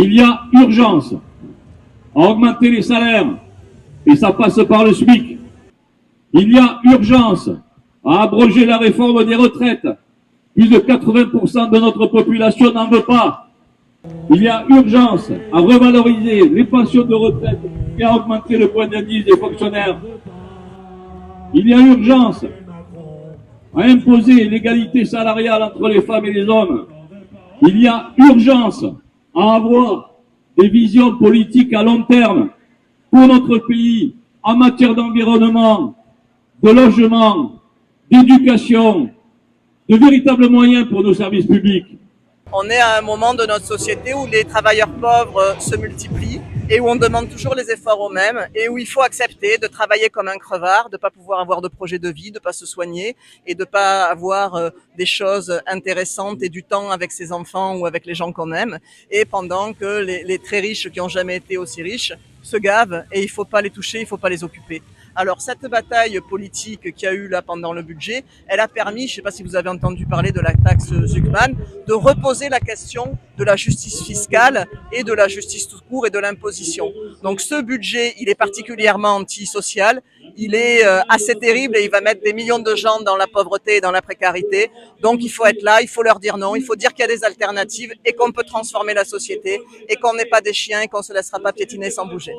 Il y a urgence à augmenter les salaires, et ça passe par le SMIC. Il y a urgence à abroger la réforme des retraites. Plus de 80% de notre population n'en veut pas. Il y a urgence à revaloriser les pensions de retraite et à augmenter le point d'indice des fonctionnaires. Il y a urgence à imposer l'égalité salariale entre les femmes et les hommes. Il y a urgence à avoir des visions politiques à long terme pour notre pays en matière d'environnement, de logement, d'éducation, de véritables moyens pour nos services publics. On est à un moment de notre société où les travailleurs pauvres se multiplient et où on demande toujours les efforts aux mêmes et où il faut accepter de travailler comme un crevard, de ne pas pouvoir avoir de projet de vie, de ne pas se soigner et de ne pas avoir des choses intéressantes et du temps avec ses enfants ou avec les gens qu'on aime. Et pendant que les très riches qui n'ont jamais été aussi riches se gavent et il ne faut pas les toucher, il ne faut pas les occuper. Alors cette bataille politique qu'il y a eu là pendant le budget, elle a permis, je ne sais pas si vous avez entendu parler de la taxe Zuckman, de reposer la question de la justice fiscale et de la justice tout court et de l'imposition. Donc ce budget, il est particulièrement antisocial, il est assez terrible et il va mettre des millions de gens dans la pauvreté et dans la précarité. Donc il faut être là, il faut leur dire non, il faut dire qu'il y a des alternatives et qu'on peut transformer la société et qu'on n'est pas des chiens et qu'on ne se laissera pas piétiner sans bouger.